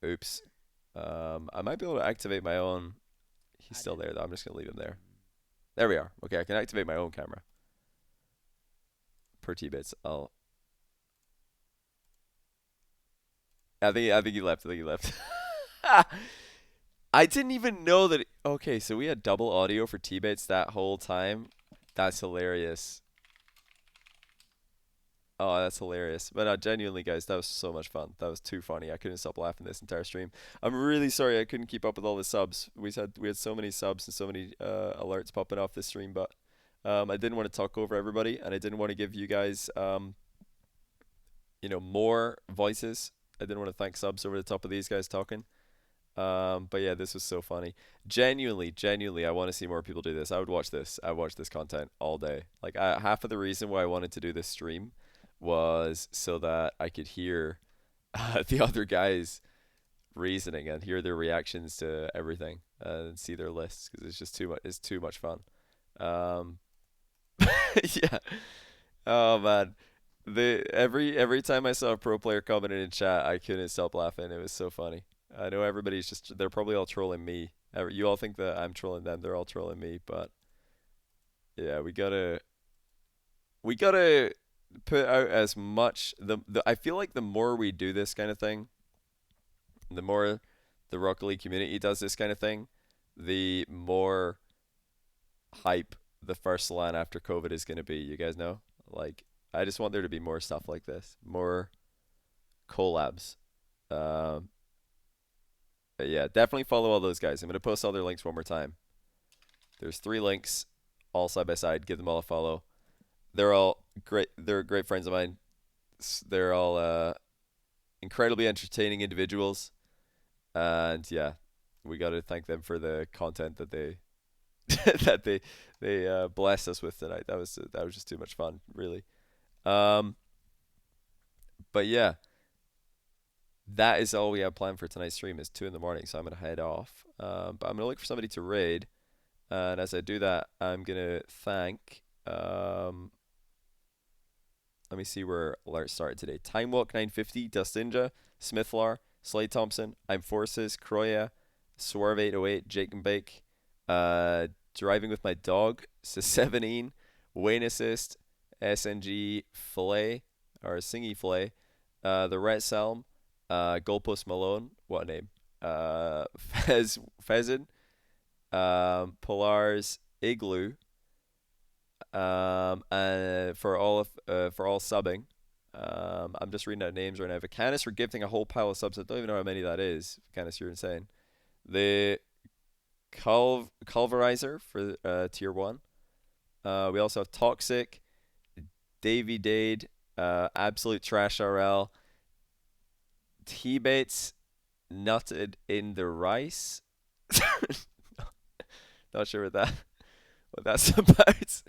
S4: Oops. I might be able to activate my own. He's still there though. I'm just gonna leave him there. There we are. Okay, I can activate my own camera. Per Tbates. I think he left. I didn't even know that. Okay, so we had double audio for Tbates that whole time. That's hilarious. Oh, that's hilarious. But genuinely, guys, that was so much fun. That was too funny. I couldn't stop laughing this entire stream. I'm really sorry I couldn't keep up with all the subs. We had so many subs and so many alerts popping off this stream, but I didn't want to talk over everybody, and I didn't want to give you guys, more voices. I didn't want to thank subs over the top of these guys talking. But yeah, this was so funny. Genuinely, I want to see more people do this. I would watch this. I watch this content all day. Like, half of the reason why I wanted to do this stream was so that I could hear the other guys' reasoning and hear their reactions to everything and see their lists, because it's just too much. It's too much fun. Yeah. Oh man. Every time I saw a pro player commenting in chat, I couldn't stop laughing. It was so funny. I know they're probably all trolling me. You all think that I'm trolling them. They're all trolling me, but yeah, we gotta put out as much I feel like the more we do this kind of thing, the more the Rocket League community does this kind of thing, the more hype the first LAN after COVID is gonna be. You guys know? Like, I just want there to be more stuff like this, more collabs. But yeah, definitely follow all those guys. I'm gonna post all their links one more time. There's 3 links, all side by side. Give them all a follow. They're all great. They're great friends of mine. They're all incredibly entertaining individuals, and yeah, we got to thank them for the content that they that they blessed us with tonight. That was just too much fun, really. But yeah, that is all we have planned for tonight's stream. Is 2 a.m, so I'm gonna head off. But I'm gonna look for somebody to raid, and as I do that, I'm gonna thank. Let me see where alerts started today. Time Walk 950, Dustinja, Smithlar, Slade Thompson, I'm Forces, Croya, Swerve 808, Jake and Bake, Driving with My Dog, Sevenine, Wayne Assist, SNG Filet, or Singy Filet, The Ret Selm, Goalpost Malone, what a name, Fezin, Polars, Igloo, and for all subbing, I'm just reading out names right now. Vacanis for gifting a whole pile of subs. I don't even know how many that is. Vacanis, you're insane. The Culverizer for tier 1. We also have Toxic, Davy Dade, Absolute Trash RL, Tbates, Nutted in the Rice. Not sure what that's about.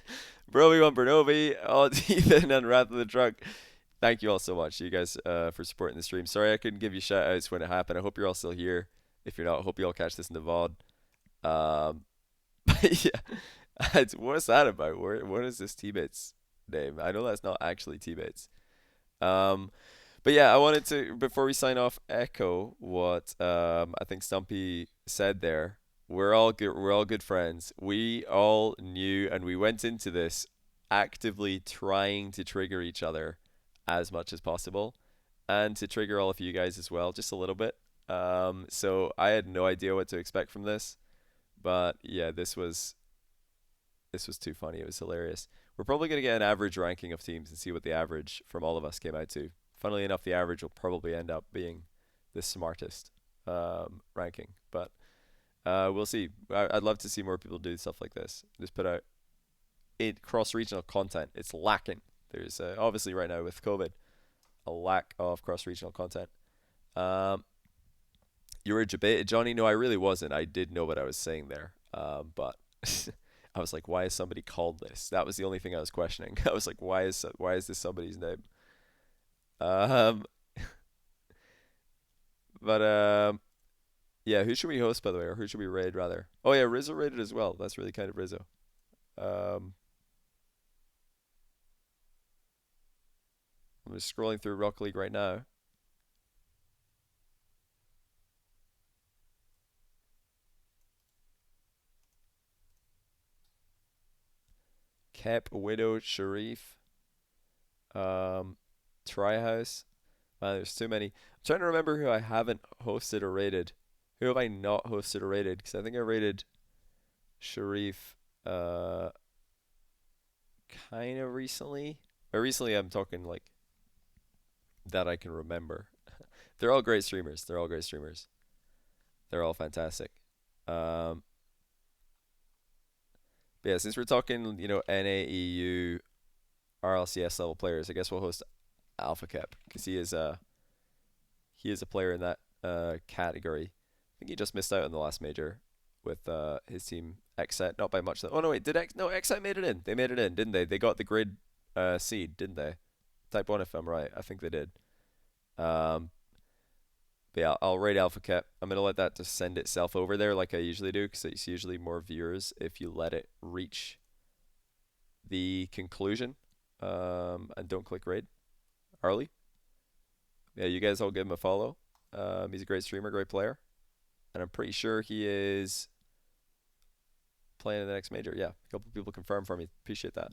S4: Broby1 Bernovi, Ethan, and Wrath of the Drunk. Thank you all so much, you guys, for supporting the stream. Sorry I couldn't give you shout outs when it happened. I hope you're all still here. If you're not, I hope you all catch this in the VOD. But yeah, what's that about? What is this Tbates name? I know that's not actually Tbates. But yeah, I wanted to, before we sign off, echo what I think Stumpy said there. We're all good friends. We all knew, and we went into this actively trying to trigger each other as much as possible, and to trigger all of you guys as well, just a little bit. So I had no idea what to expect from this, but yeah, this was too funny. It was hilarious. We're probably gonna get an average ranking of teams and see what the average from all of us came out to. Funnily enough, the average will probably end up being the smartest ranking, but. We'll see. I'd love to see more people do stuff like this. Just put out cross-regional content. It's lacking. There's obviously right now with COVID a lack of cross-regional content. You were debated, Johnny. No, I really wasn't. I did know what I was saying there. But I was like, why is somebody called this? That was the only thing I was questioning. I was like, why is this somebody's name? But yeah, who should we host, by the way, or who should we raid, rather? Oh, yeah, Rizzo raided as well. That's really kind of Rizzo. I'm just scrolling through Rocket League right now. Kep, Widow, Sharif, Tryhouse. Man, there's too many. I'm trying to remember who I haven't hosted or raided. Who have I not hosted or raided? Because I think I raided Sharif kind of recently. By recently, I'm talking like that I can remember. They're all great streamers. They're all fantastic. But But yeah, since we're talking, you know, NAEU, RLCS level players, I guess we'll host Alpha Cap because he is a player in that category. I think he just missed out on the last major with his team XSET, not by much. Oh no, wait, XSET made it in? They made it in, didn't they? They got the grid seed, didn't they? Type 1 if I'm right. I think they did. But yeah, I'll rate Alpha Cap. I'm going to let that just send itself over there like I usually do because it's usually more viewers if you let it reach the conclusion and don't click raid. Arlie? Yeah, you guys all give him a follow. He's a great streamer, great player. And I'm pretty sure he is playing in the next major. Yeah, a couple people confirmed for me. Appreciate that.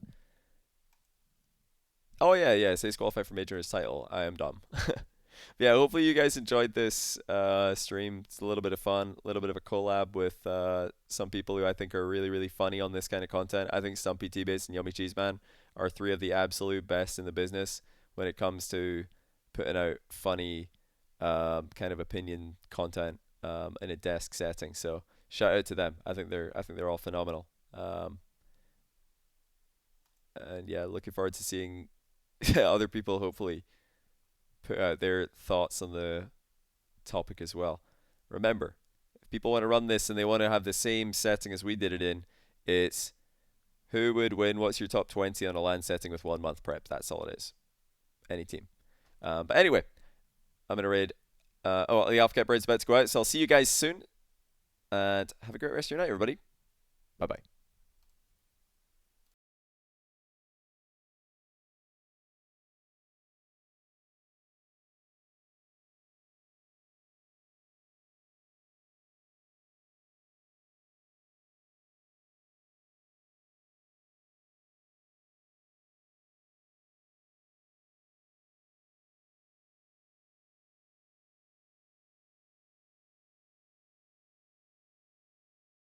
S4: Oh, yeah, it says qualified for major in his title. I am dumb. Yeah, hopefully you guys enjoyed this stream. It's a little bit of fun, a little bit of a collab with some people who I think are really, really funny on this kind of content. I think Stumpy, Tbates, and Yumi Cheeseman are three of the absolute best in the business when it comes to putting out funny kind of opinion content in a desk setting. So shout out to them. I think they're all phenomenal. And yeah, looking forward to seeing other people hopefully put out their thoughts on the topic as well. Remember, if people want to run this and they want to have the same setting as we did it in, it's who would win, what's your top 20 on a LAN setting with 1 month prep. That's all it is. Any team. But anyway, I'm going to raid. The Alpha Cat Braid's about to go out, so I'll see you guys soon. And have a great rest of your night, everybody. Bye-bye.